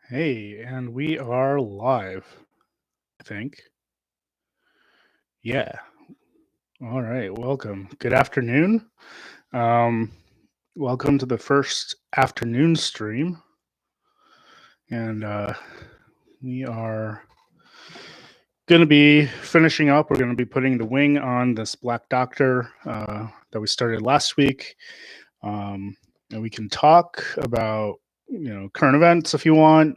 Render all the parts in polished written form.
Hey, and we are live, I think. Yeah. All right. Welcome. Good afternoon. Um, welcome to the first afternoon stream. And we are going to be finishing up. We're going to be putting the wing on this Black Doctor that we started last week. And we can talk about, current events if you want.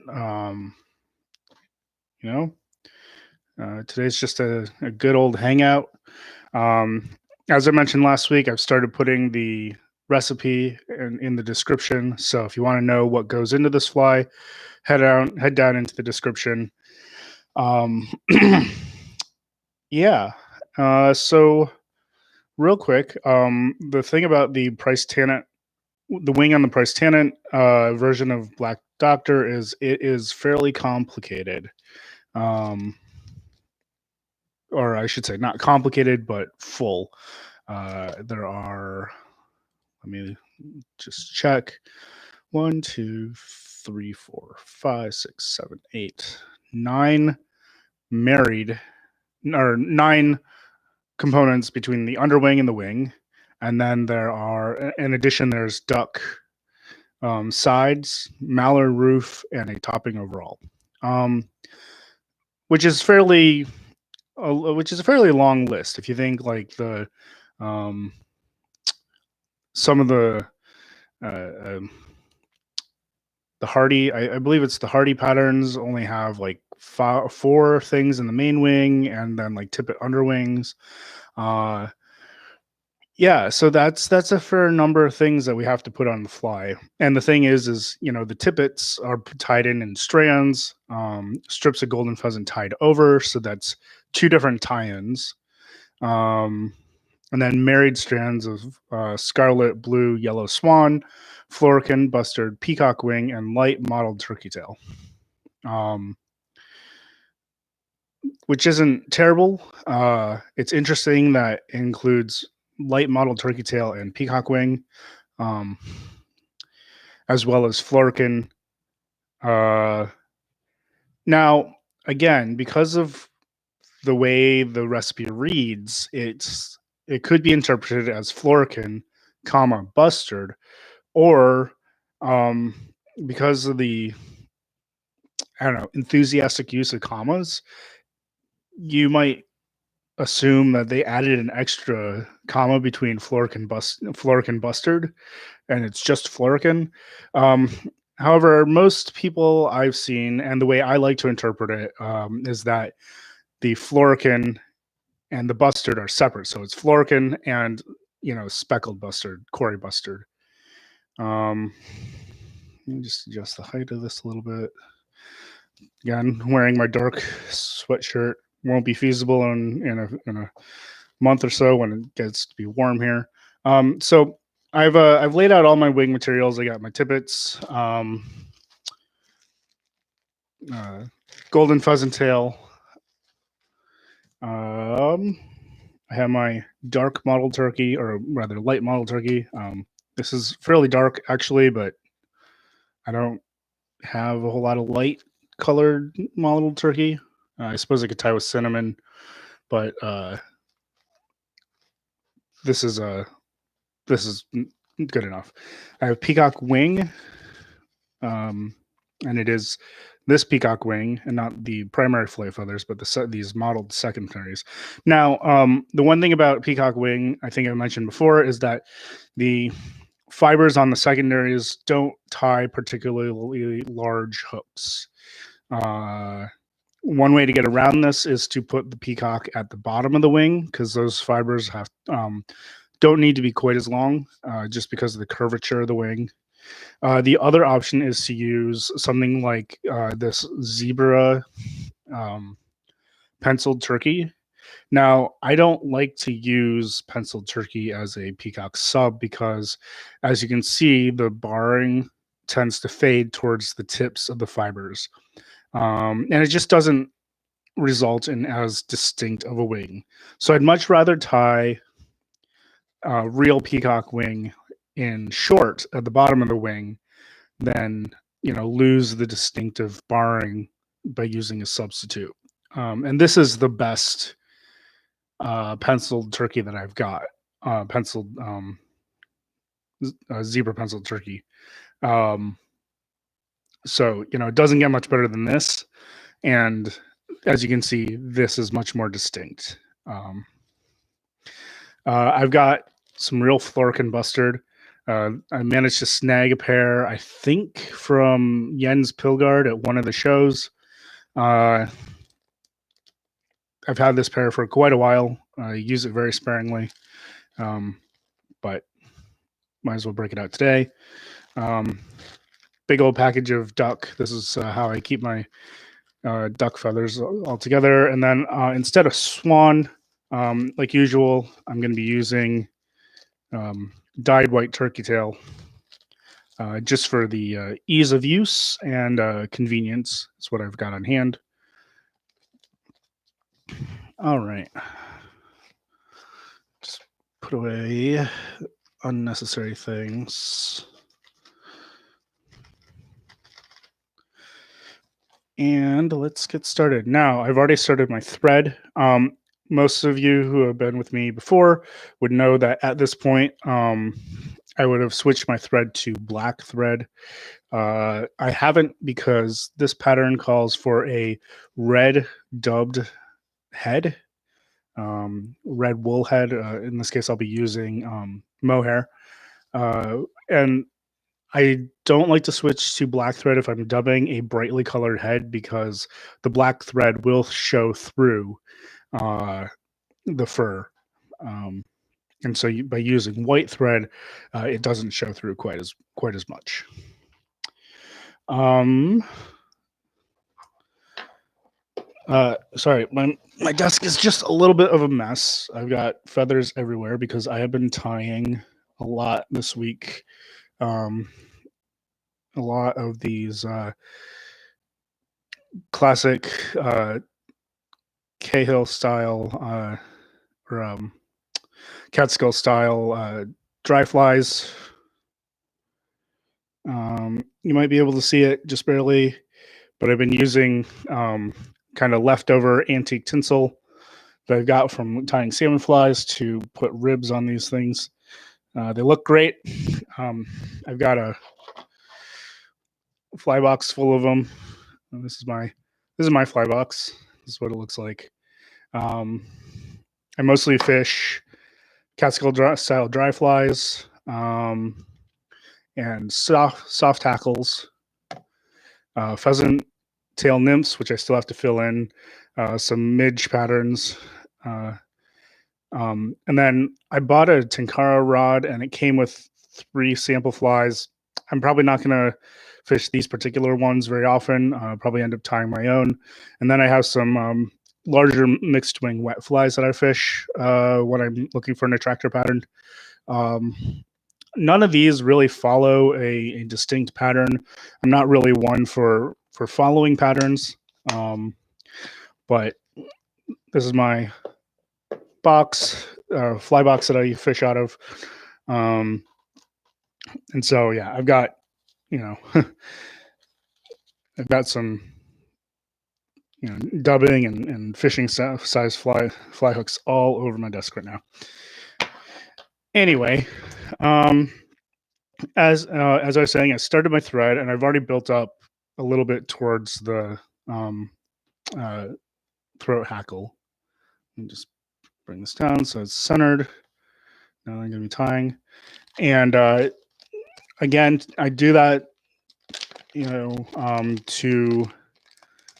You know, Today's just a good old hangout. Um, as I mentioned last week, I've started putting the recipe in the description. So if you want to know what goes into this fly, head down into the description. Um, yeah. So real quick, the thing about the Pryce-Tannat, the wing on the Pryce-Tannat version of Black Doctor is it is fairly complicated. Um, or I should say, not complicated, but full. There are, let me just check. 1, 2, 3, 4, 5, 6, 7, 8, 9 married, or 9 components between the underwing and the wing. And then there are, in addition, there's duck sides, mallard roof, and a topping overall, which is a fairly long list. If you think like um, some of uh, um, the hardy, I believe it's the hardy patterns only have like 4 things in the main wing, and then like tippet underwings. Uh, yeah, so that's a fair number of things that we have to put on the fly. And the thing is the tippets are tied in strands, strips of golden pheasant tied over, so that's 2 different tie-ins. Um, and then married strands of scarlet, blue, yellow swan, florican, bustard, peacock wing, and light mottled turkey tail. Which isn't terrible. It's interesting that it includes light mottled turkey tail and peacock wing, um, as well as florican. Uh, now, again, because of the way the recipe reads, it could be interpreted as florican, comma bustard, or um, because of the enthusiastic use of commas, you might assume that they added an extra comma between florican bustard, and it's just florican. Um, However, most people I've seen, and the way I like to interpret it, is that the florican and the bustard are separate. So it's florican and speckled bustard, quarry bustard. Let me just adjust the height of this a little bit. Again, wearing my dark sweatshirt won't be feasible in a month or so when it gets to be warm here. So I've laid out all my wing materials. I got my tippets, golden pheasant tail. I have my dark mottled turkey, or rather light mottled turkey. This is fairly dark actually, but I don't have a whole lot of light colored mottled turkey. I suppose I could tie with cinnamon, but this is good enough. I have peacock wing, and it is this peacock wing and not the primary fillet feathers, but these mottled secondaries. Now, the one thing about peacock wing, I think I mentioned before, is that the fibers on the secondaries don't tie particularly large hooks. One way to get around this is to put the peacock at the bottom of the wing, because those fibers don't need to be quite as long, just because of the curvature of the wing. The other option is to use something like this zebra penciled turkey. Now, I don't like to use penciled turkey as a peacock sub because, as you can see, the barring tends to fade towards the tips of the fibers. And it just doesn't result in as distinct of a wing. So I'd much rather tie real peacock wing in short at the bottom of the wing than lose the distinctive barring by using a substitute. And this is the best penciled turkey that I've got. Penciled zebra penciled turkey. So it doesn't get much better than this, and as you can see, this is much more distinct. I've got some real florican bustard. I managed to snag a pair, I think, from Jens Pilgaard at one of the shows. I've had this pair for quite a while. I use it very sparingly, but might as well break it out today. Big old package of duck. This is how I keep my duck feathers all together. And then instead of swan, like usual, I'm going to be using dyed white turkey tail, just for the ease of use and convenience. That's what I've got on hand. All right. Just put away unnecessary things. And let's get started. Now, I've already started my thread. Most of you who have been with me before would know that at this point, I would have switched my thread to black thread. I haven't, because this pattern calls for a red dubbed head, red wool head. In this case, I'll be using mohair. And I don't like to switch to black thread if I'm dubbing a brightly colored head, because the black thread will show through the fur. And so by using white thread, it doesn't show through quite as much. Sorry, my desk is just a little bit of a mess. I've got feathers everywhere because I have been tying a lot this week. A lot of these classic Cahill style or Catskill style dry flies. You might be able to see it just barely, but I've been using kind of leftover antique tinsel that I've got from tying salmon flies to put ribs on these things. They look great. I've got a fly box full of them. And this is my fly box. This is what it looks like. I mostly fish Catskill style dry flies, and soft hackles, pheasant tail nymphs, which I still have to fill in, some midge patterns, and then I bought a Tenkara rod, and it came with 3 sample flies. I'm probably not going to fish these particular ones very often. Probably end up tying my own. And then I have some larger mixed wing wet flies that I fish when I'm looking for an attractor pattern. None of these really follow a distinct pattern. I'm not really one for following patterns, but this is my box, fly box that I fish out of. And so, yeah, I've got, I've got some, dubbing and fishing size fly hooks all over my desk right now. Anyway, as I was saying, I started my thread, and I've already built up a little bit towards the throat hackle. Let me just bring this down so it's centered. Now I'm going to be tying, and again, I do that, to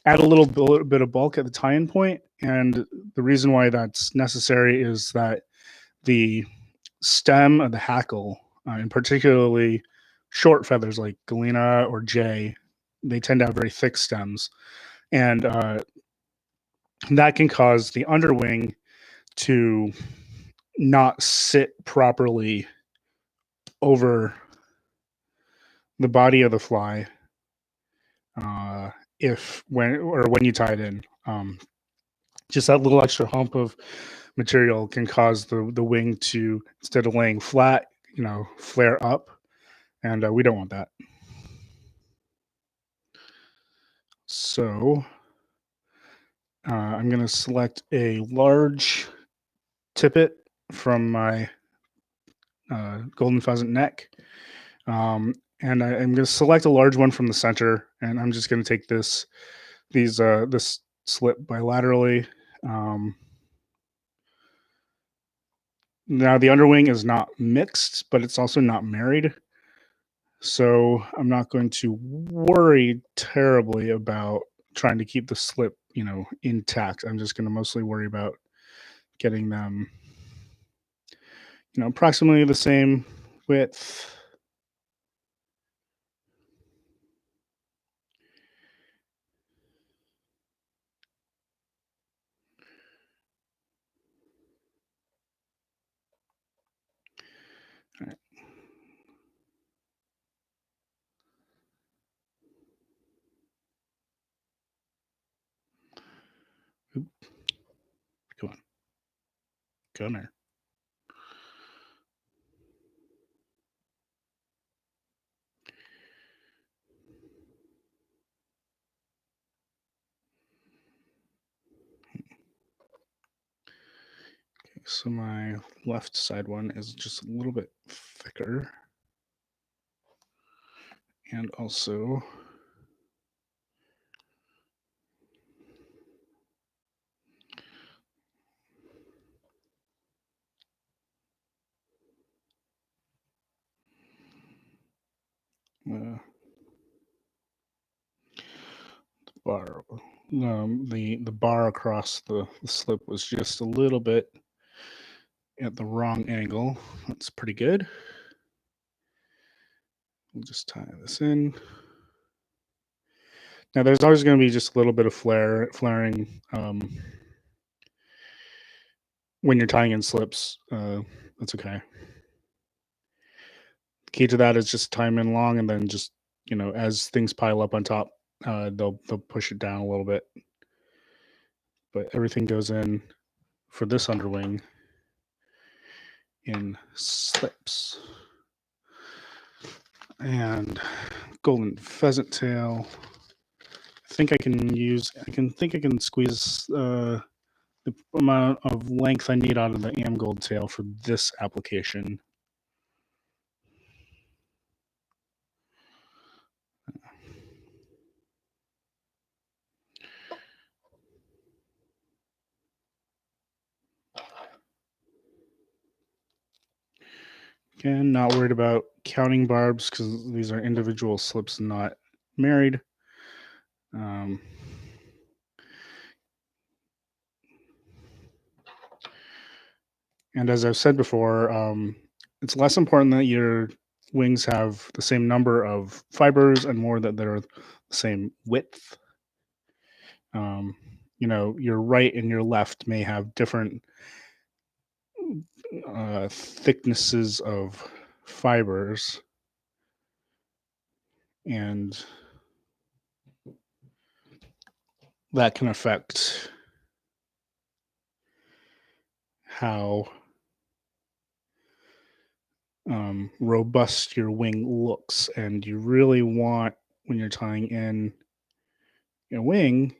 add a little bit of bulk at the tie-in point. And the reason why that's necessary is that the stem of the hackle, and particularly short feathers like gallina or jay, they tend to have very thick stems, and that can cause the underwing to not sit properly over the body of the fly when you tie it in. Just that little extra hump of material can cause the wing to, instead of laying flat, flare up, and we don't want that. So I'm going to select a large tippet from my golden pheasant neck. And I'm going to select a large one from the center, and I'm just going to take this slip bilaterally. Um, Now the underwing is not mixed, but it's also not married. So I'm not going to worry terribly about trying to keep the slip, intact. I'm just going to mostly worry about getting them, approximately the same width. All right. Oop, come on, come there. Okay, so my left side one is just a little bit thicker, and also uh, bar. The bar across the slip was just a little bit at the wrong angle. That's pretty good. We'll just tie this in. Now there's always going to be just a little bit of flaring when you're tying in slips. That's okay. The key to that is just tie them in long, and then just as things pile up on top, they'll push it down a little bit. But everything goes in for this underwing in slips. And golden pheasant tail. I can squeeze the amount of length I need out of the gold tail for this application. Again, not worried about counting barbs because these are individual slips, not married. And as I've said before, it's less important that your wings have the same number of fibers and more that they're the same width. Your right and your left may have different thicknesses of fibers, and that can affect how robust your wing looks. And you really want, when you're tying in your wing,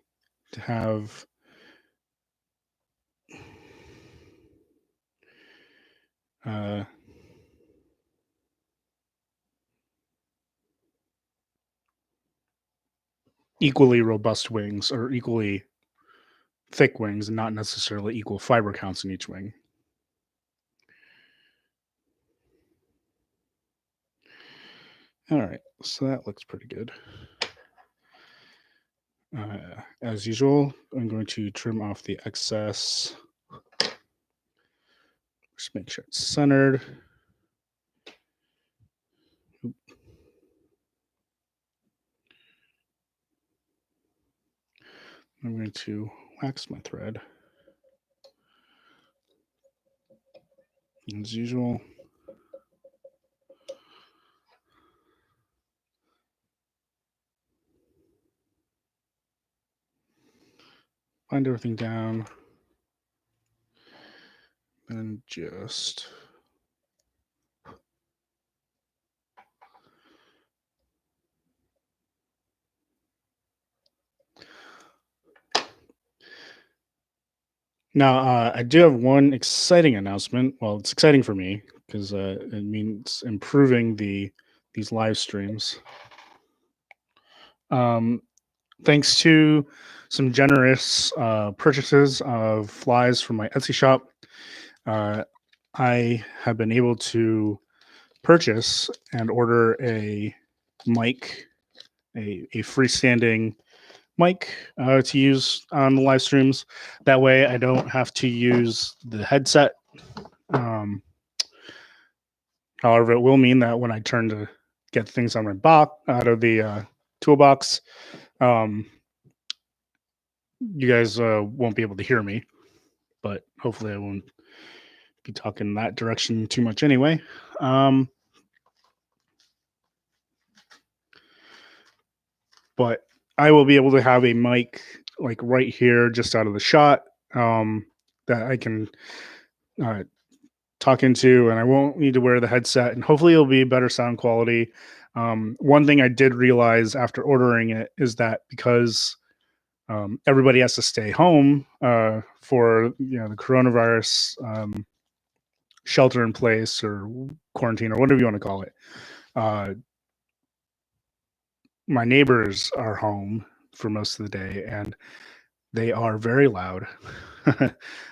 to have equally robust wings, or equally thick wings, and not necessarily equal fiber counts in each wing. All right, so that looks pretty good. As usual, I'm going to trim off the excess. Just make sure it's centered. I'm going to wax my thread. As usual. Bind everything down. And just Now, I do have one exciting announcement. Well, it's exciting for me because it means improving these live streams. Um, Thanks to some generous purchases of flies from my Etsy shop, uh, I have been able to purchase and order a mic, a freestanding mic to use on the live streams. That way, I don't have to use the headset. Um, However, it will mean that when I turn to get things on my box out of the toolbox, um, you guys won't be able to hear me. But hopefully, I won't be talking that direction too much anyway. Um, but I will be able to have a mic like right here, just out of the shot, that I can uh, talk into, and I won't need to wear the headset. And hopefully, it'll be better sound quality. One thing I did realize after ordering it is that because everybody has to stay home for the coronavirus shelter in place or quarantine or whatever you want to call it. Uh, my neighbors are home for most of the day, and they are very loud.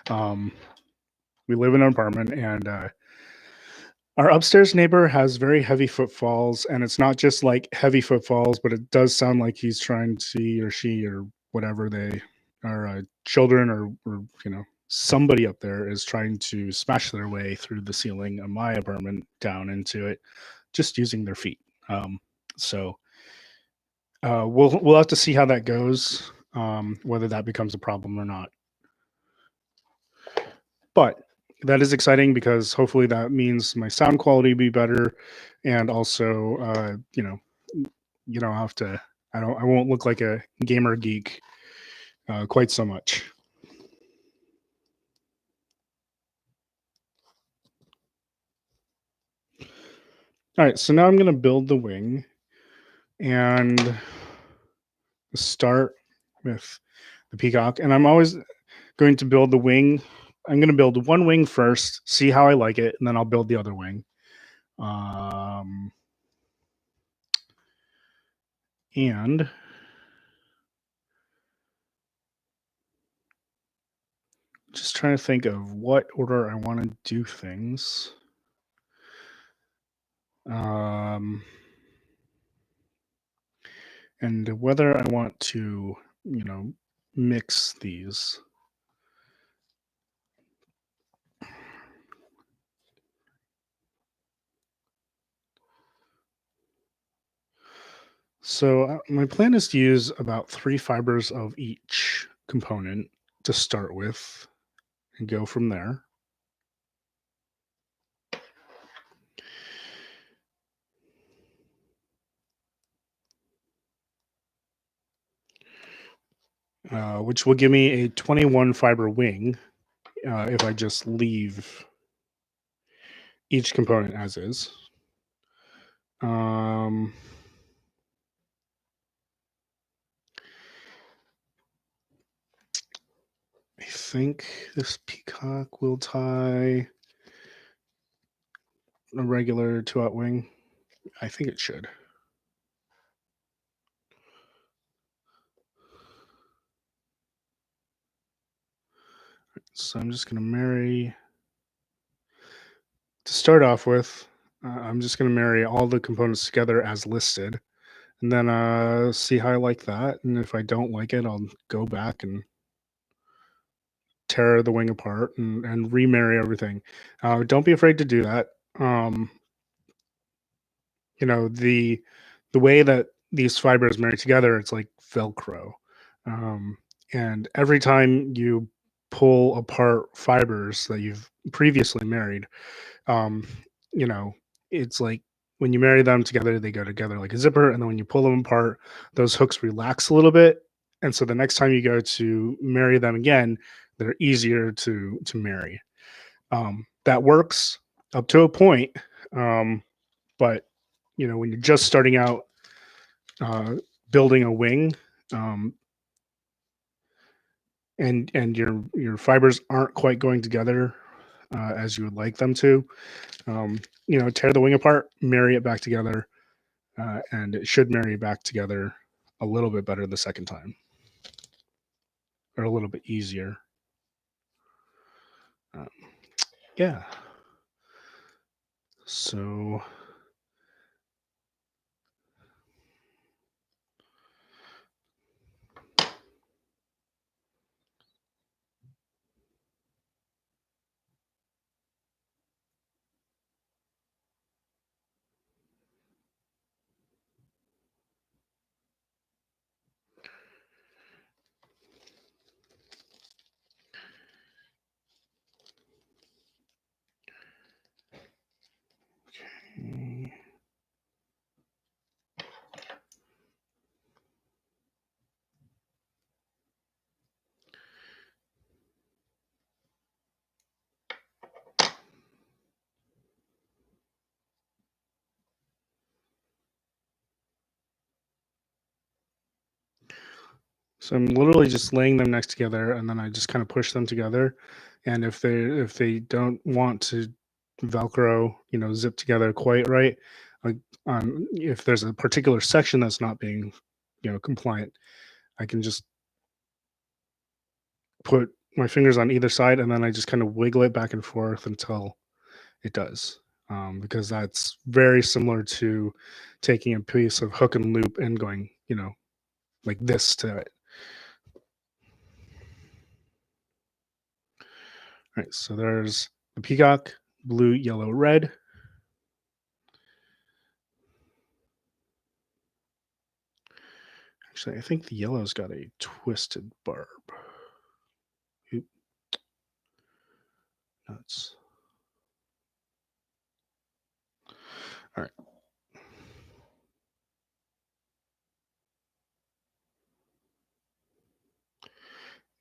um, we live in an apartment, and our upstairs neighbor has very heavy footfalls, and it's not just like heavy footfalls, but it does sound like he's trying to, he or she or whatever they are, children or somebody up there is trying to smash their way through the ceiling of my apartment down into it, just using their feet. So we'll have to see how that goes, whether that becomes a problem or not. But that is exciting because hopefully that means my sound quality be better, and also you don't have to. I won't look like a gamer geek quite so much. All right, so now I'm going to build the wing and start with the peacock. And I'm always going to build the wing. I'm going to build one wing first, see how I like it, and then I'll build the other wing. And just trying to think of what order I want to do things. And whether I want to, mix these. So my plan is to use about 3 fibers of each component to start with and go from there. Which will give me a 21 fiber wing if I just leave each component as is. I think this peacock will tie a regular 2-aught wing. I think it should. So I'm just going to marry. To start off with, I'm just going to marry all the components together as listed, and then see how I like that. And if I don't like it, I'll go back and tear the wing apart and remarry everything. Don't be afraid to do that. Um, the way that these fibers marry together, it's like Velcro. Um, and every time you pull apart fibers that you've previously married, um, you know, it's like when you marry them together, they go together like a zipper. And then when you pull them apart, those hooks relax a little bit. And so the next time you go to marry them again, they're easier to marry. That works up to a point. But when you're just starting out uh, building a wing, um, and your fibers aren't quite going together as you would like them to, tear the wing apart, marry it back together, and it should marry back together a little bit better the second time, or a little bit easier. Um, yeah. So okay. So I'm literally just laying them next together, and then I just kind of push them together. And if they don't want to Velcro, zip together quite right, like if there's a particular section that's not being, compliant, I can just put my fingers on either side, and then I just kind of wiggle it back and forth until it does. Because that's very similar to taking a piece of hook and loop and going, like this to it. All right, so there's the peacock, blue, yellow, red. Actually, I think the yellow's got a twisted barb. Oop, nuts. All right.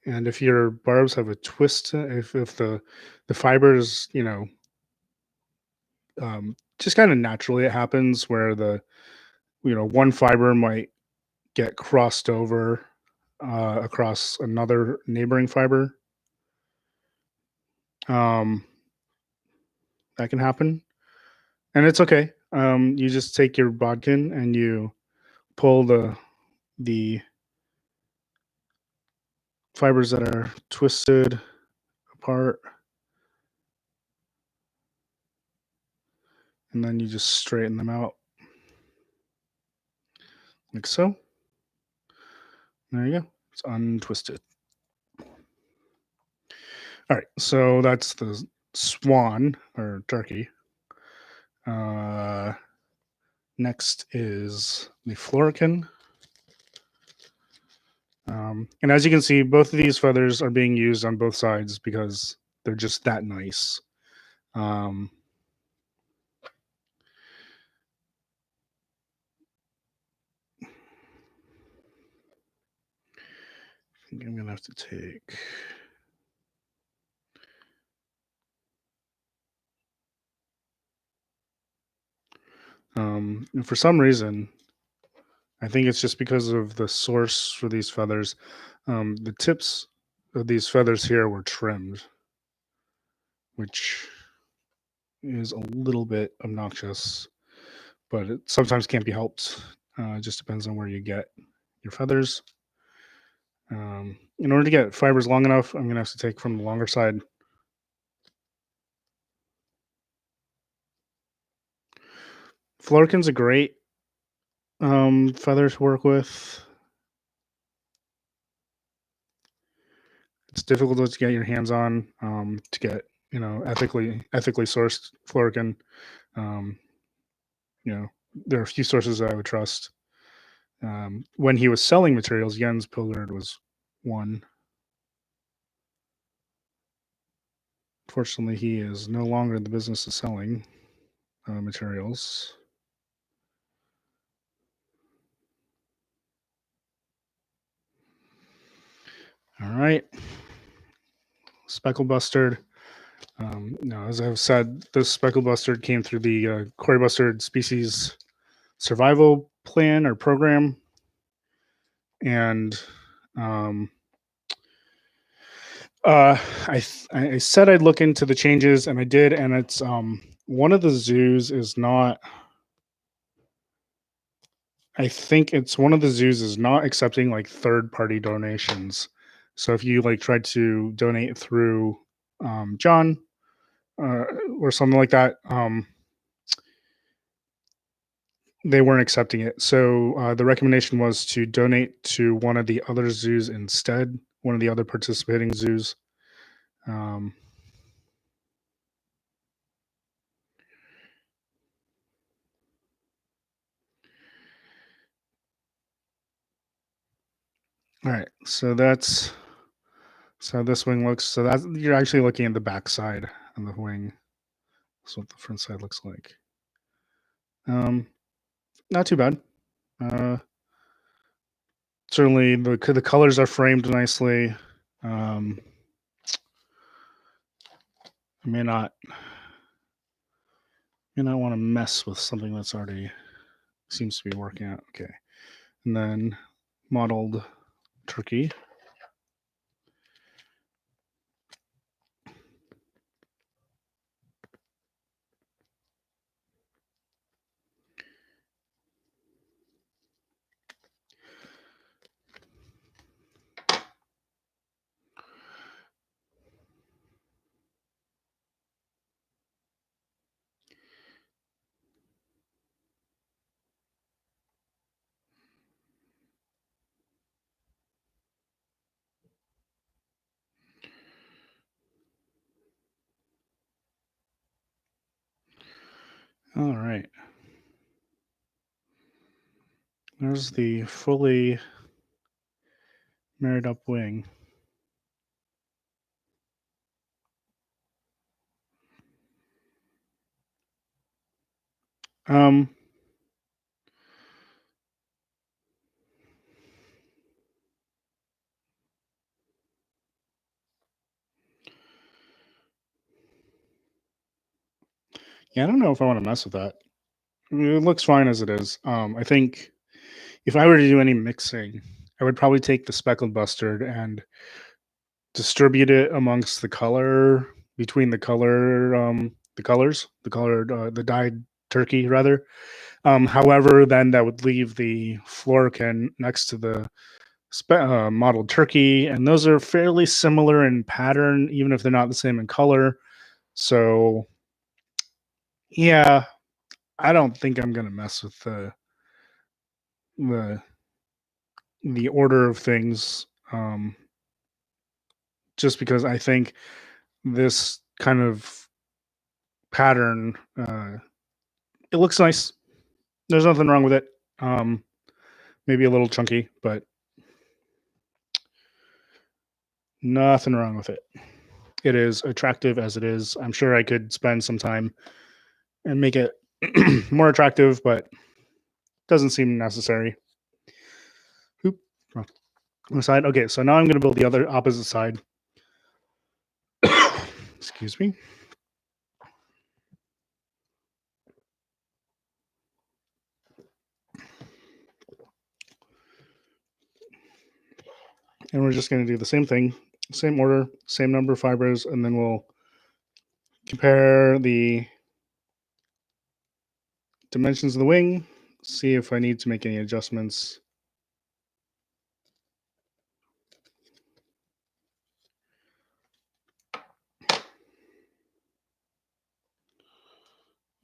And if your barbs have a twist, if the fibers, just kind of naturally it happens where one fiber might get crossed over across another neighboring fiber. Um, that can happen, and it's okay. You just take your bodkin and you pull the fibers that are twisted apart, and then you just straighten them out like so. There you go. It's untwisted. All right, so that's the swan or turkey. Uh, Next is the florican. And as you can see, both of these feathers are being used on both sides because they're just that nice. Um, I think I'm gonna have to take. And for some reason, I think it's just because of the source for these feathers. The tips of these feathers here were trimmed, which is a little bit obnoxious, but it sometimes can't be helped. It just depends on where you get your feathers. In order to get fibers long enough, I'm going to have to take from the longer side. Florican's a great feather to work with. It's difficult to get your hands on to get ethically sourced florican. Um, there are a few sources that I would trust. When he was selling materials, Jens Pilgard was one. Fortunately, he is no longer in the business of selling materials. All right, speckled bustard. As I've said, this speckled bustard came through the quarry bustard species survival plan or program, and I said I'd look into the changes, and I did, and it's one of the zoos is not. I think it's one of the zoos is not accepting like third party donations. So if you like tried to donate through John or something like that, they weren't accepting it. So the recommendation was to donate to one of the other zoos instead, one of the other participating zoos. Um, all right, so this wing looks. So that's you're actually looking at the back side of the wing. That's what the front side looks like. Not too bad. Uh, Certainly the colors are framed nicely. Um, I may not want to mess with something that's already seems to be working out okay. And then mottled turkey. All right. There's the fully married up wing. Um, yeah, I don't know if I want to mess with that. I mean, it looks fine as it is. I think if I were to do any mixing, I would probably take the speckled bustard and distribute it amongst the color between the colors, the colored the dyed turkey rather. However, then that would leave the florican next to the mottled turkey, and those are fairly similar in pattern, even if they're not the same in color. So yeah, I don't think I'm gonna mess with the the order of things, just because I think this kind of pattern it looks nice. There's nothing wrong with it. Um, Maybe a little chunky, but nothing wrong with it. It is attractive as it is. I'm sure I could spend some time and make it more attractive, but doesn't seem necessary. Oop, wrong side. Okay, so now I'm going to build the other opposite side. Excuse me. And we're just going to do the same thing, same order, same number of fibers, and then we'll compare the dimensions of the wing, see if I need to make any adjustments.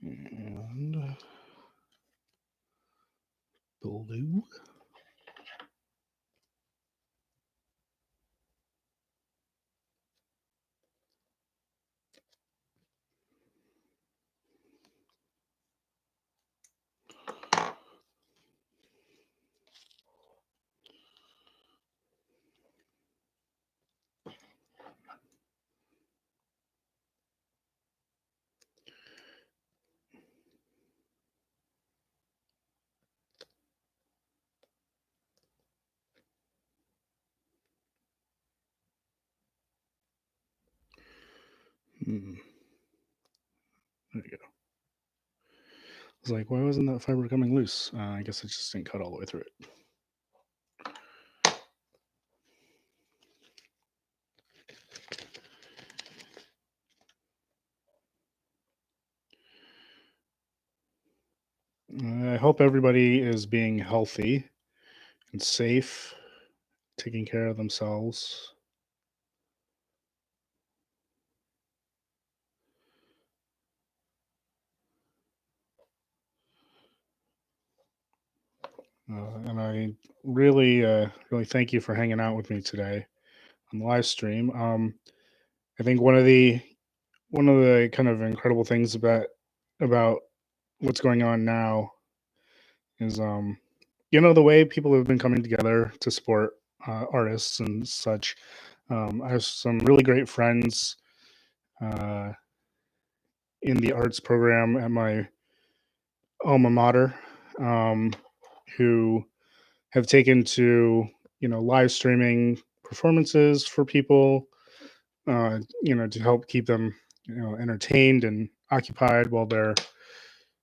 And blue. Hmm. There you go. I was like, why wasn't that fiber coming loose? I guess it just didn't cut all the way through it. I hope everybody is being healthy and safe, taking care of themselves. And I really thank you for hanging out with me today on the live stream. I think one of the kind of incredible things about what's going on now is the way people have been coming together to support artists and such. I have some really great friends uh, in the arts program at my alma mater, um, who have taken to live streaming performances for people, to help keep them entertained and occupied while they're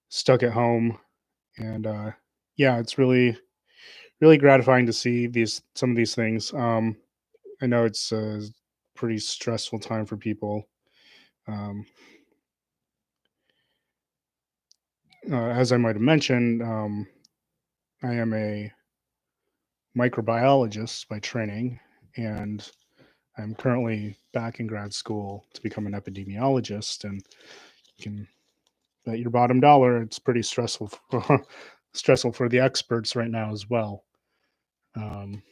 stuck at home. And yeah, it's really gratifying to see these some of these things. I know it's a pretty stressful time for people. Um, as I might have mentioned, I am a microbiologist by training, and I'm currently back in grad school to become an epidemiologist. And you can bet your bottom dollar it's pretty stressful for, stressful for the experts right now as well. Um,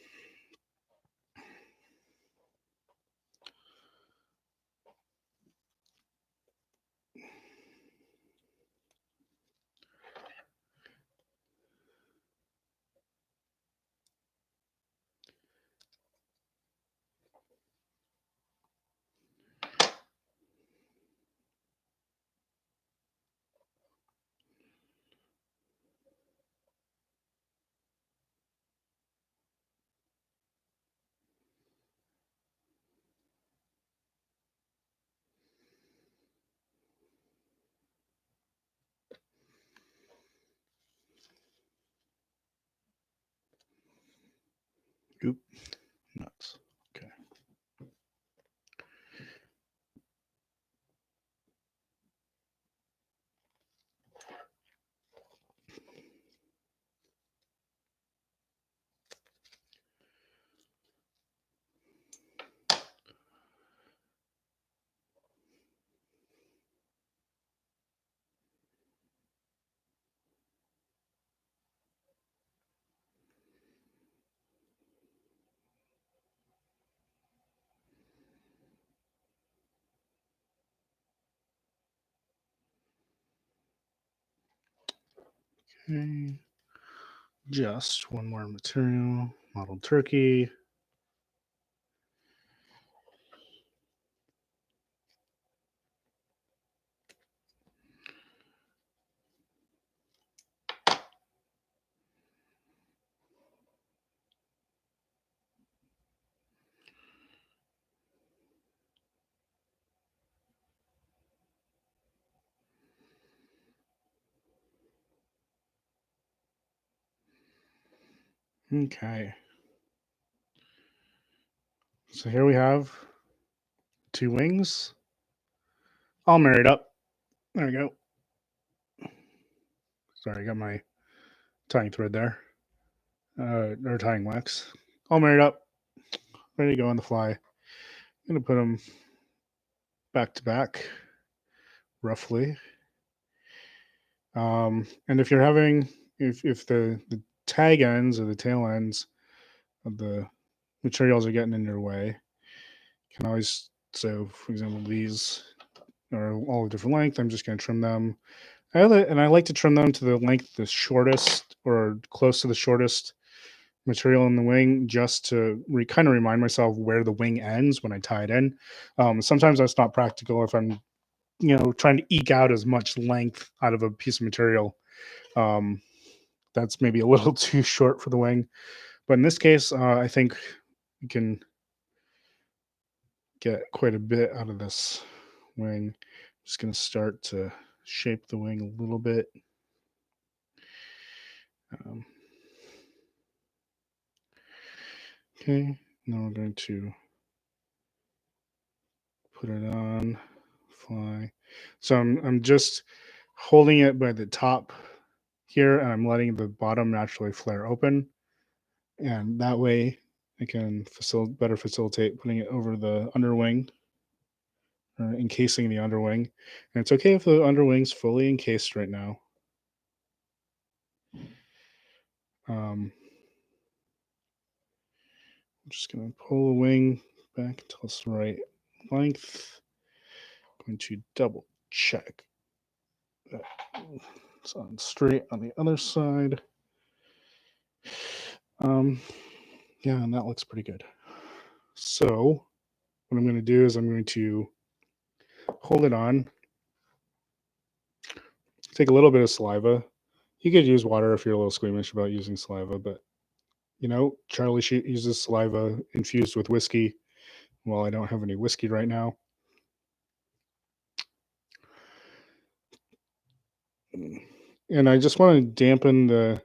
oop, nuts. Okay. Okay. Just one more material. Mottled turkey. Okay. So here we have two wings all married up. There we go. Sorry, I got my tying thread there. Or tying wax. All married up, ready to go on the fly. I'm gonna put them back to back, roughly. And if you're having, if the tag ends or the tail ends of the materials are getting in your way, you can always, so for example, these are all a different length. I'm just going to trim them. I like to trim them to the length the shortest or close to the shortest material in the wing, just to kind of remind myself where the wing ends when I tie it in. Sometimes that's not practical if I'm trying to eke out as much length out of a piece of material. Um, that's maybe a little too short for the wing, but in this case, I think we can get quite a bit out of this wing. Just going to start to shape the wing a little bit. Um, okay, now we're going to put it on, fly. So I'm just holding it by the top here, and I'm letting the bottom naturally flare open. And that way I can better facilitate putting it over the underwing, or encasing the underwing. And it's okay if the underwing's fully encased right now. I'm just going to pull the wing back until it's the right length. Going to double check that it's on straight on the other side. Yeah, and that looks pretty good. So what I'm going to do is I'm going to hold it on, take a little bit of saliva. You could use water if you're a little squeamish about using saliva, but you know, Charlie uses saliva infused with whiskey. Well, I don't have any whiskey right now. And I just want to dampen the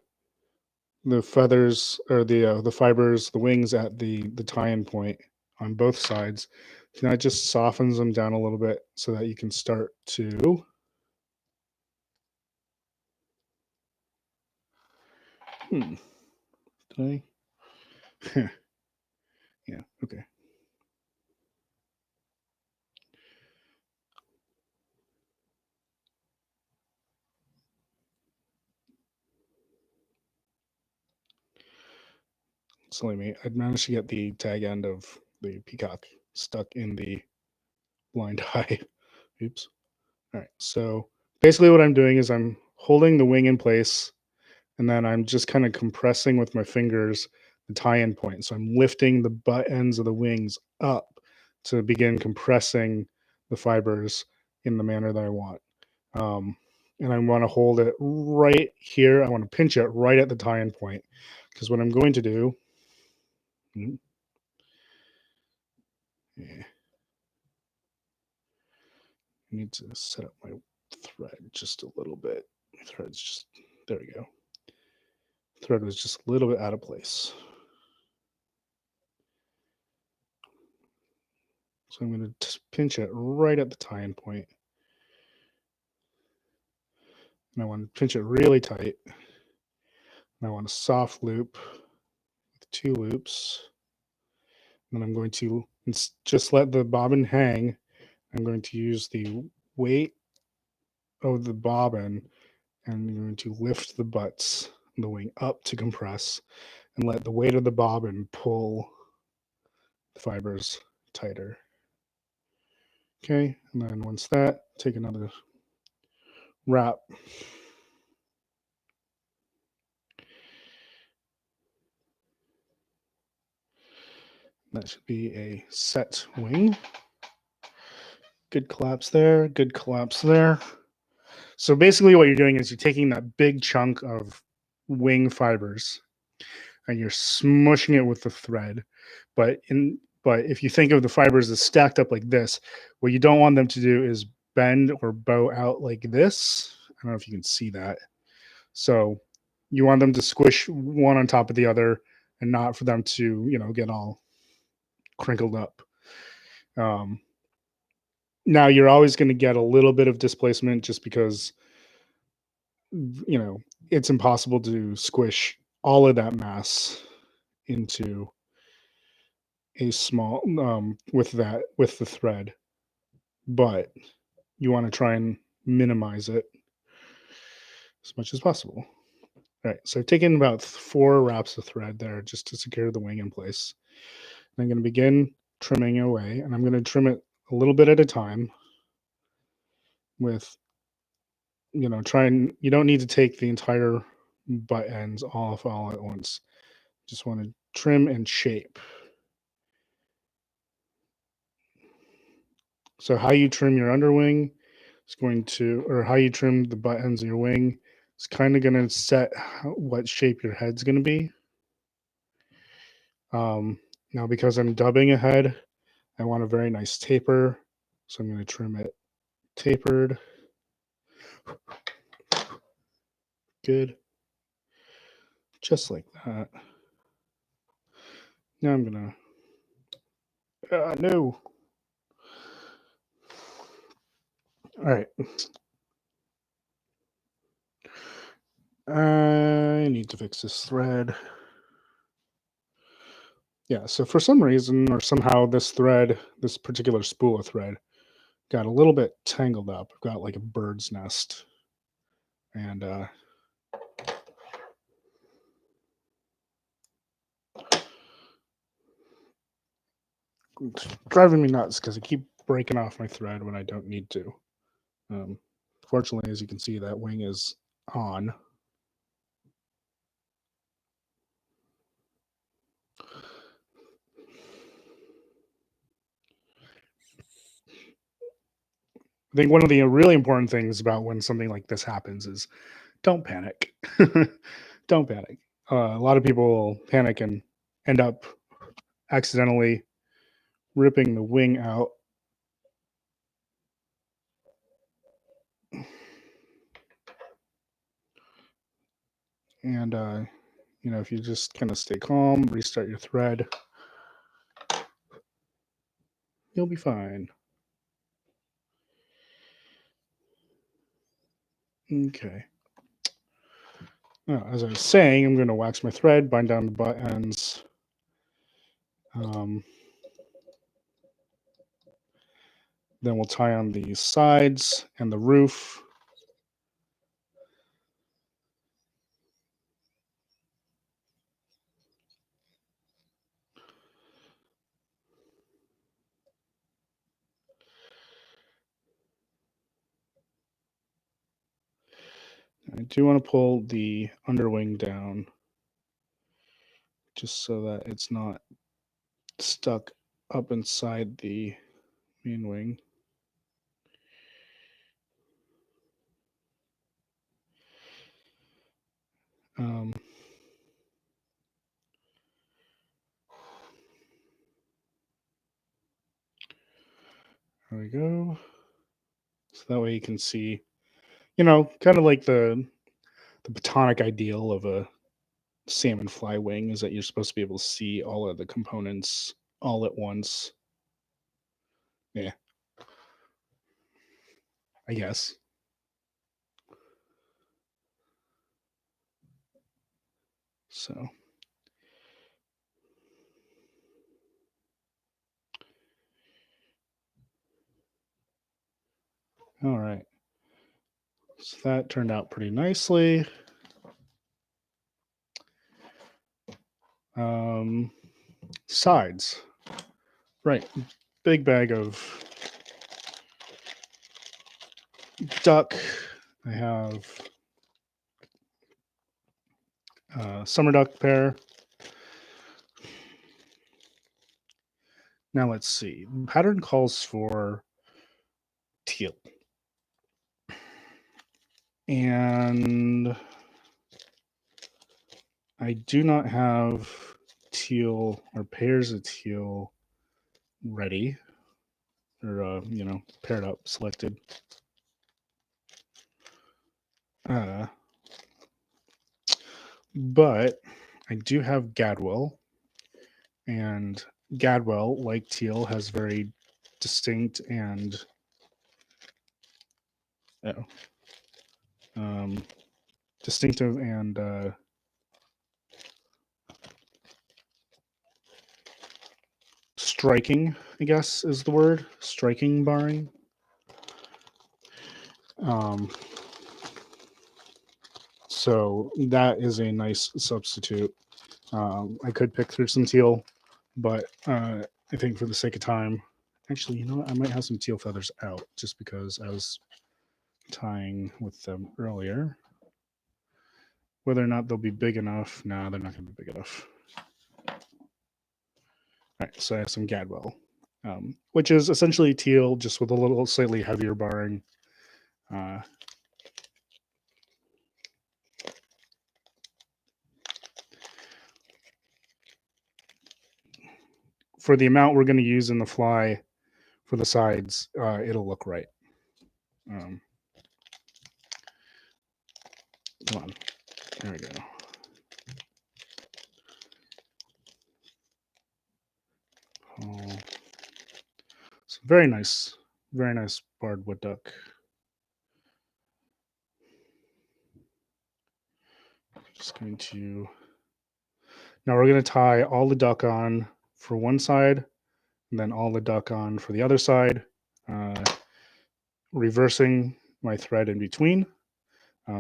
feathers, or the fibers, the wings at the tie-in point on both sides. And that just softens them down a little bit so that you can start to did I? Yeah, okay. Silly me. I'd managed to get the tag end of the peacock stuck in the blind eye. Oops. All right. So basically what I'm doing is I'm holding the wing in place, and then I'm just kind of compressing with my fingers the tie-in point. So I'm lifting the butt ends of the wings up to begin compressing the fibers in the manner that I want. And I want to hold it right here. I want to pinch it right at the tie-in point, because what I'm going to do, yeah, I need to set up my thread just a little bit. My thread's just, there we go. Thread was just a little bit out of place. So I'm going to pinch it right at the tie-in point. And I want to pinch it really tight. And I want a soft loop with 2 loops. And I'm going to just let the bobbin hang. I'm going to use the weight of the bobbin, and I'm going to lift the butts and the wing up to compress, and let the weight of the bobbin pull the fibers tighter. Okay, and then once that, take another wrap. That should be a set wing. Good collapse there, good collapse there. So basically what you're doing is you're taking that big chunk of wing fibers and you're smushing it with the thread. But if you think of the fibers as stacked up like this, what you don't want them to do is bend or bow out like this. I don't know if you can see that. So you want them to squish one on top of the other, and not for them to, get all crinkled up. Now you're always going to get a little bit of displacement, just because it's impossible to squish all of that mass into a small with the thread, but you want to try and minimize it as much as possible. All right, so I've taken about 4 wraps of thread there just to secure the wing in place. And I'm going to begin trimming away, and I'm going to trim it a little bit at a time with, you don't need to take the entire butt ends off all at once. Just want to trim and shape. So how you trim your underwing is or how you trim the butt ends of your wing is kind of going to set what shape your head's going to be. Now, because I'm dubbing a head, I want a very nice taper, so I'm going to trim it tapered. Good. Just like that. Now I'm going to... no. All right. I need to fix this thread. Yeah, so for some reason or somehow this particular spool of thread, got a little bit tangled up. I've got like a bird's nest, and it's driving me nuts because I keep breaking off my thread when I don't need to. Fortunately, as you can see, that wing is on. I think one of the really important things about when something like this happens is don't panic. Don't panic. A lot of people will panic and end up accidentally ripping the wing out. And, if you just kind of stay calm, restart your thread, you'll be fine. Okay. Now, as I was saying, I'm going to wax my thread, bind down the butt ends. Then we'll tie on the sides and the roof. I do want to pull the underwing down just so that it's not stuck up inside the main wing. There we go. So that way you can see, kind of like the platonic ideal of a salmon fly wing is that you're supposed to be able to see all of the components all at once. Yeah, I guess. So, all right. So that turned out pretty nicely. Sides. Right. Big bag of duck. I have summer duck pair. Now let's see. The pattern calls for teal. And I do not have teal or pairs of teal ready or, paired up, selected. But I do have Gadwell, and Gadwell, like teal, has very distinct and distinctive and striking, I guess is the word, striking barring. So that is a nice substitute. I could pick through some teal, but I think for the sake of time, actually, you know what? I might have some teal feathers out just because I was tying with them earlier. Whether or not they'll be big enough, nah, they're not going to be big enough. All right, so I have some Gadwell, which is essentially teal, just with a little slightly heavier barring. For the amount we're going to use in the fly for the sides, it'll look right. Come on. There we go. Oh, so very nice barred wood duck. going to now we're going to tie all the duck on for one side, and then all the duck on for the other side, uh, reversing my thread in between.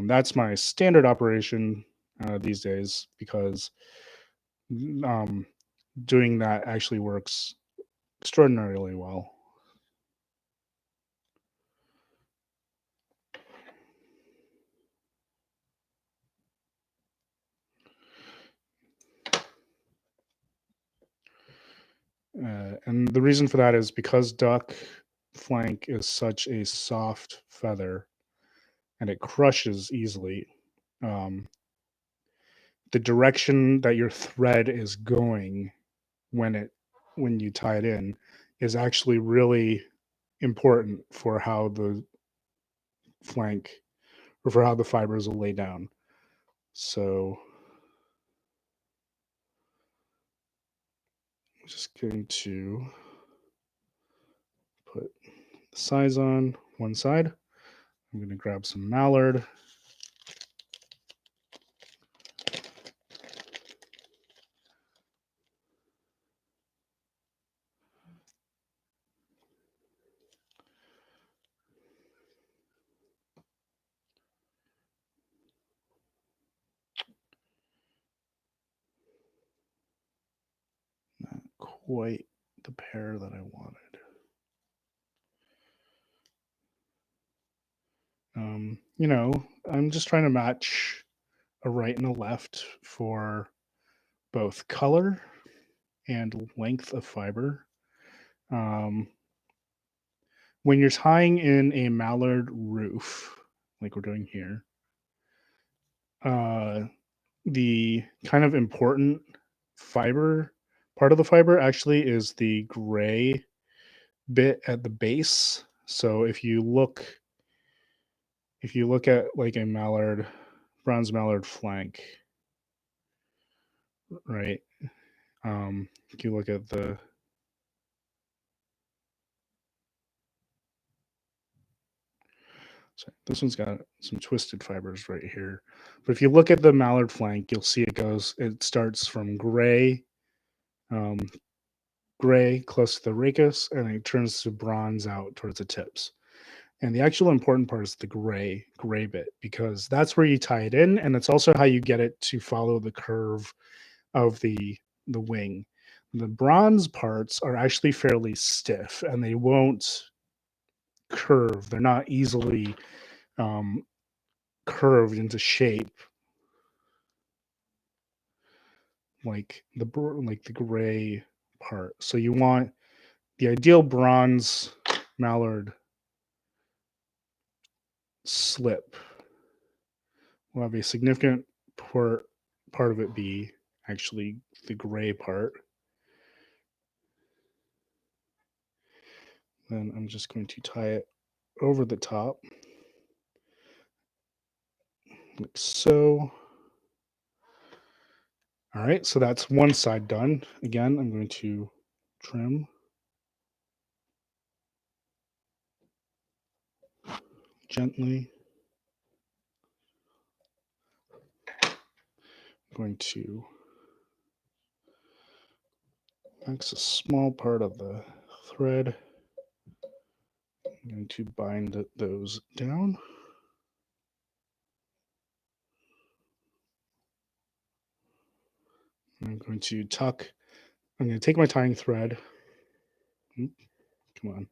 That's my standard operation these days because um, doing that actually works extraordinarily well. And the reason for that is because duck flank is such a soft feather and it crushes easily. Um, the direction that your thread is going when you tie it in is actually really important for how the flank or for how the fibers will lay down. So I'm just going to put the size on one side. I'm going to grab some mallard. Not quite the pair that I wanted. I'm just trying to match a right and a left for both color and length of fiber. Um, when you're tying in a mallard roof, like we're doing here, uh, the kind of important fiber part of the fiber actually is the gray bit at the base. So if you look at like a mallard, bronze mallard flank, right? If you look at the sorry, this one's got some twisted fibers right here. But if you look at the mallard flank, you'll see it starts from um, gray close to the rachis, and it turns to bronze out towards the tips. And the actual important part is the gray bit, because that's where you tie it in, and it's also how you get it to follow the curve of the wing. The bronze parts are actually fairly stiff, and they won't curve. They're not easily um, curved into shape like the gray part. So you want the ideal bronze mallard slip will have a significant part of it be actually the gray part. Then I'm just going to tie it over the top like so. All right, so that's one side done. Again, I'm going to trim gently. I'm going to That's a small part of the thread. I'm going to bind those down. I'm going to take my tying thread. Come on.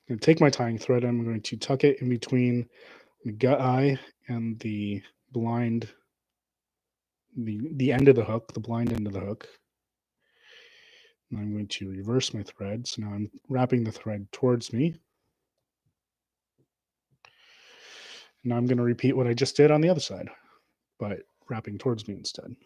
I'm going to take my tying thread and I'm going to tuck it in between the gut eye and the blind, the end of the hook, the blind end of the hook. And I'm going to reverse my thread. So now I'm wrapping the thread towards me. Now I'm going to repeat what I just did on the other side, but wrapping towards me instead.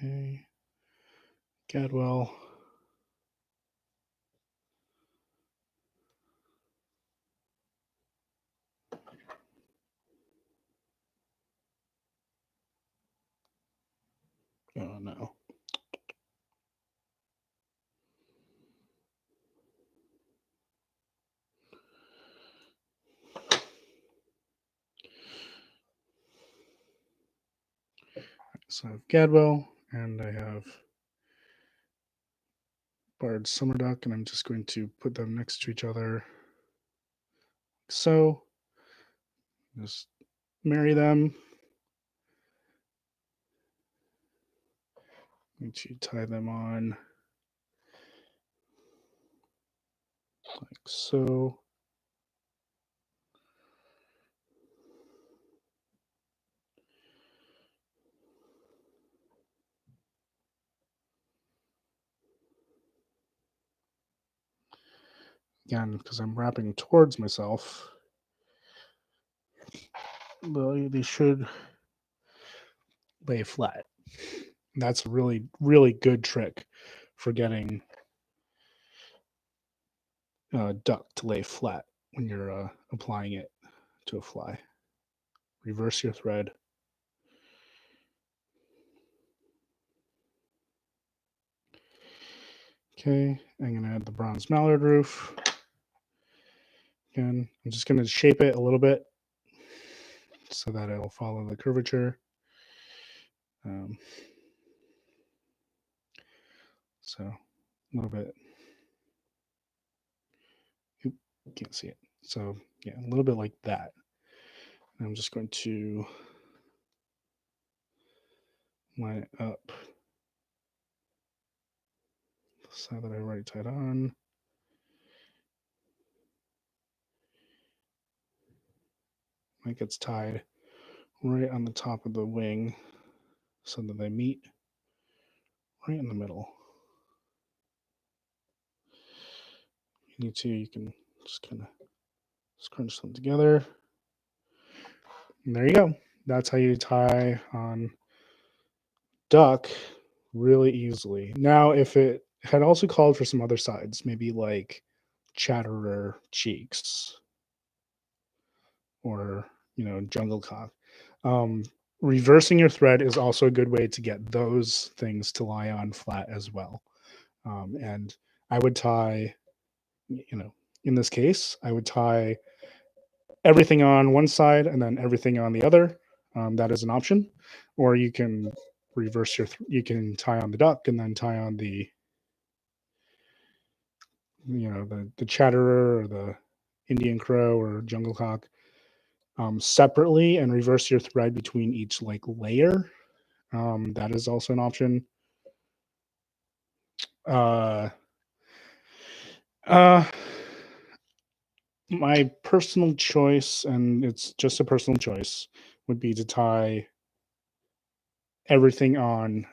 Okay. Gadwell. Oh no. So I have Gadwell and I have barred summer duck, and I'm just going to put them next to each other like so. Just marry them. I'm going to tie them on like so. Again, because I'm wrapping towards myself, they should lay flat. That's a really, really good trick for getting duck to lay flat when you're applying it to a fly. Reverse your thread. Okay, I'm going to add the bronze mallard roof. Again, I'm just going to shape it a little bit so that it'll follow the curvature. So a little bit. Oop, can't see it. So yeah, a little bit like that. And I'm just going to line it up so that I already tied on. It gets tied right on the top of the wing so that they meet right in the middle. If you need to, you can just kind of scrunch them together. And there you go. That's how you tie on duck really easily. Now, if it had also called for some other sides, maybe like chatterer cheeks or, jungle cock, reversing your thread is also a good way to get those things to lie on flat as well. And I would tie, in this case, I would tie everything on one side and then everything on the other. That is an option. Or you can reverse you can tie on the duck and then tie on the the chatterer or the Indian crow or jungle cock separately and reverse your thread between each like layer. That is also an option. Uh, uh, my personal choice, and it's just a personal choice, would be to tie everything on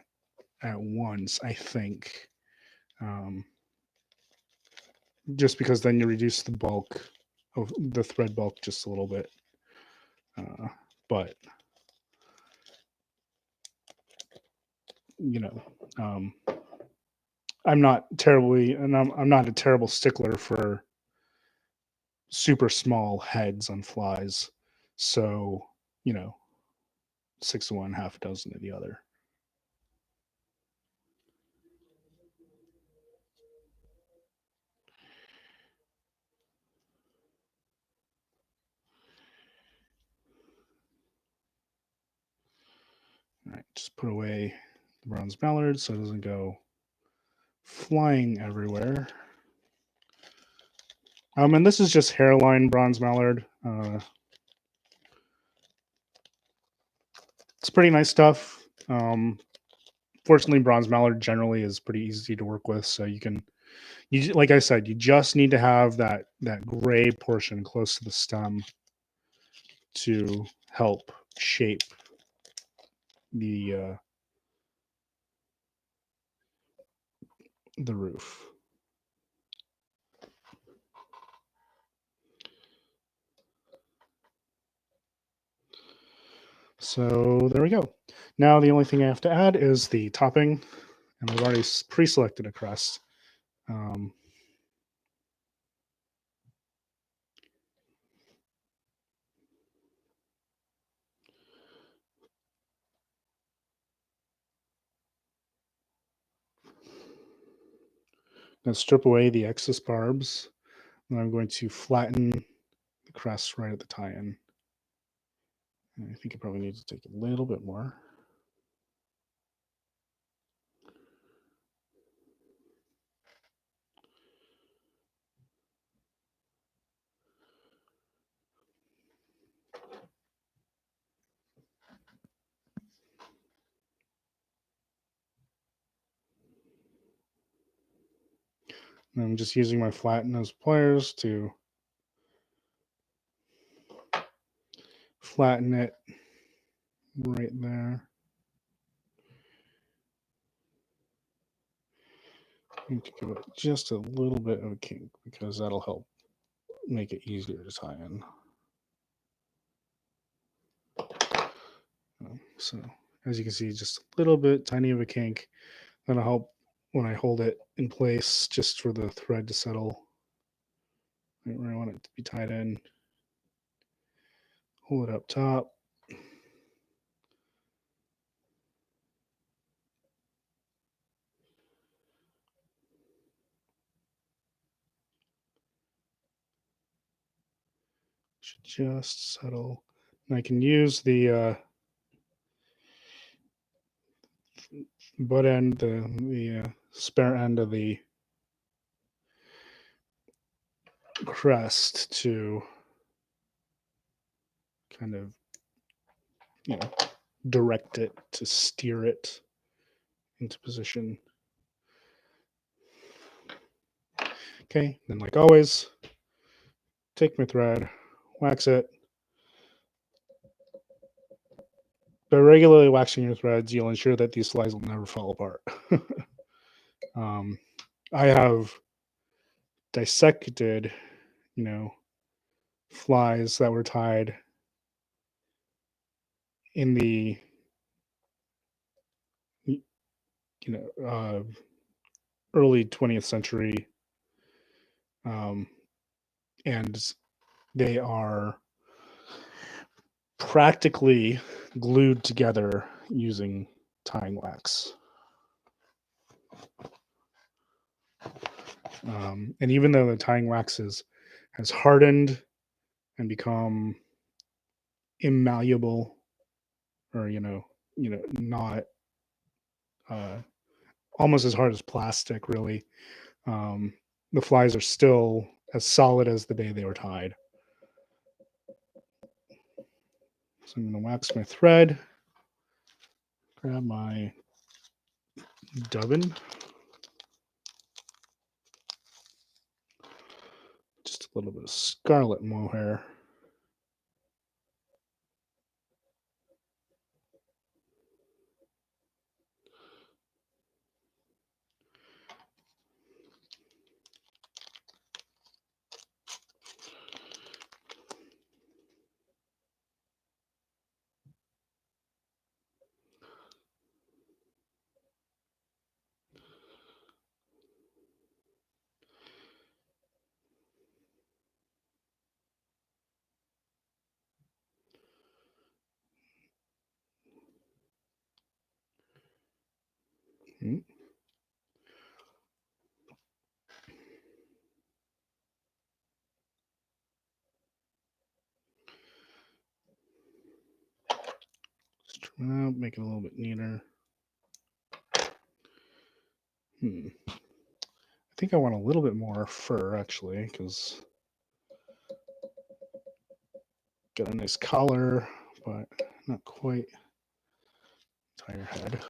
at once, I think. Just because then you reduce the bulk of the thread bulk just a little bit. But I'm not terribly, and I'm not a terrible stickler for super small heads on flies. So, 6 to 1, half a dozen to the other. All right, just put away the bronze mallard so it doesn't go flying everywhere. And this is just hairline bronze mallard. It's pretty nice stuff. Fortunately, bronze mallard generally is pretty easy to work with, so like I said, you just need to have that gray portion close to the stem to help shape the roof. So there we go. Now the only thing I have to add is the topping, and I've already pre-selected a crust. Going to strip away the excess barbs, and I'm going to flatten the crust right at the tie-in. And I think I probably need to take a little bit more. And I'm just using my flat nose pliers to flatten it right there. And to give it just a little bit of a kink because that'll help make it easier to tie in. So as you can see, just a little bit tiny of a kink. That'll help when I hold it in place just for the thread to settle right where I want it to be tied in. Hold it up top. Should just settle. And I can use the butt end, the spare end of the crest to kind of, direct it, to steer it into position. Okay, then like always, take my thread, wax it. By regularly waxing your threads, you'll ensure that these flies will never fall apart. I have dissected, flies that were tied in the, early 20th century, and they are practically glued together using tying wax. And even though the tying wax has hardened and become immalleable, or not almost as hard as plastic, really, the flies are still as solid as the day they were tied. So I'm going to wax my thread, grab my dubbin, just a little bit of scarlet mohair. Trim it out, make it a little bit neater. I think I want a little bit more fur, actually, because got a nice collar, but not quite entire head.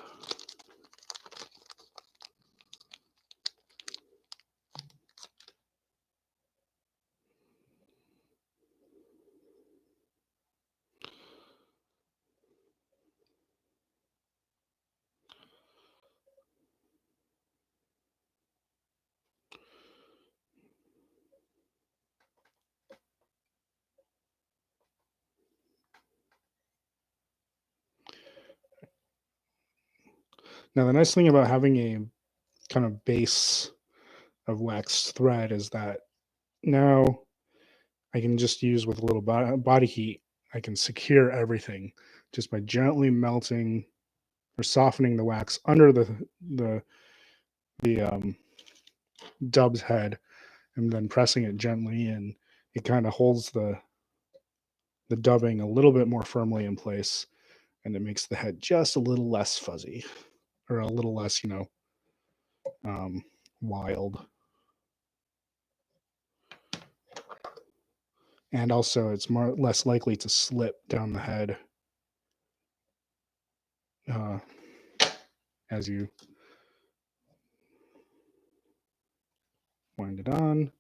Now, the nice thing about having a kind of base of waxed thread is that now I can just use with a little body heat, I can secure everything just by gently melting or softening the wax under the the dub's head and then pressing it gently in. It kind of holds the dubbing a little bit more firmly in place, and it makes the head just a little less fuzzy or a little less, um, wild. And also, it's less likely to slip down the head uh, as you wind it on.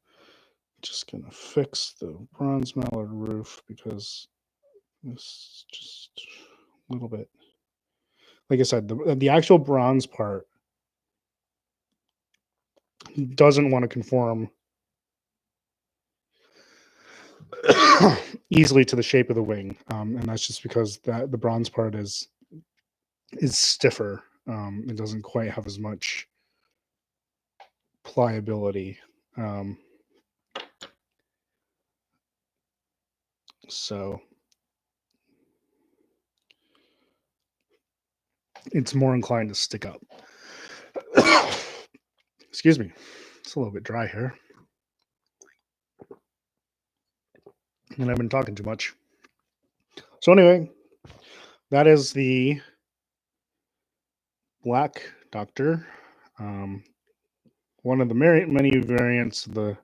Just gonna fix the bronze mallard roof because this just a little bit. Like I said, the actual bronze part doesn't want to conform easily to the shape of the wing, and that's just because the bronze part is stiffer. It doesn't quite have as much pliability. Um, so it's more inclined to stick up. Excuse me. It's a little bit dry here. And I've been talking too much. So anyway, that is the Black Doctor. One of the many variants of the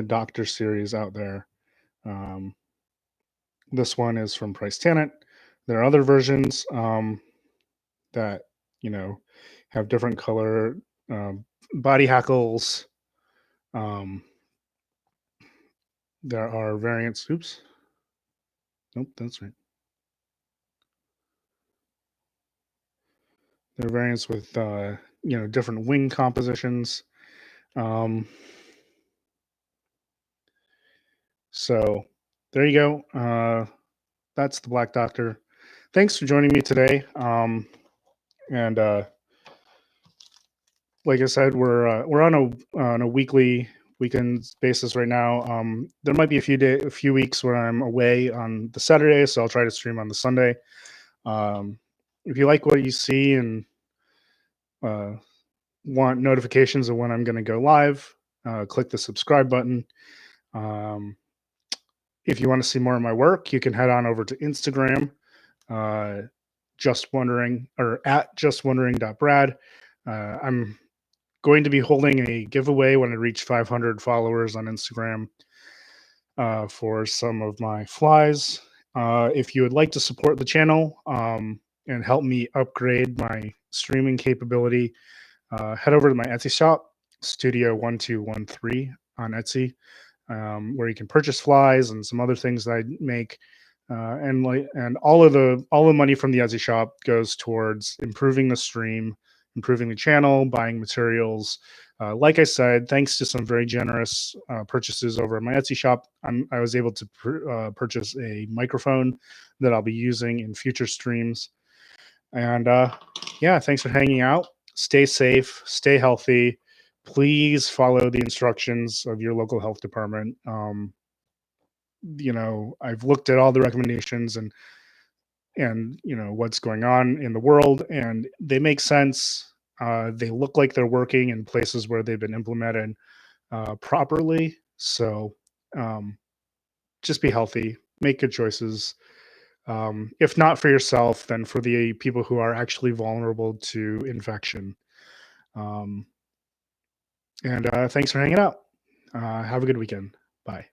Doctor series out there. This one is from Pryce-Tannat. There are other versions that have different color body hackles. There are variants. Oops. Nope, that's right. There are variants with different wing compositions. So there you go. That's the Black Doctor. Thanks for joining me today. And like I said, we're on a weekend basis right now. There might be a few weeks where I'm away on the Saturday, so I'll try to stream on the Sunday. If you like what you see and want notifications of when I'm going to go live, click the subscribe button. If you want to see more of my work, you can head on over to Instagram, just wondering, or at justwondering.brad. I'm going to be holding a giveaway when I reach 500 followers on Instagram for some of my flies. If you would like to support the channel and help me upgrade my streaming capability, head over to my Etsy shop, Studio1213 on Etsy, where you can purchase flies and some other things that I make. And all the money from the Etsy shop goes towards improving the stream, improving the channel, buying materials. Like I said, thanks to some very generous purchases over at my Etsy shop, I was able to purchase a microphone that I'll be using in future streams. And yeah, thanks for hanging out. Stay safe, stay healthy. Please follow the instructions of your local health department. I've looked at all the recommendations and what's going on in the world, and they make sense. They look like they're working in places where they've been implemented properly. So just be healthy, make good choices. If not for yourself, then for the people who are actually vulnerable to infection. And thanks for hanging out. Have a good weekend. Bye.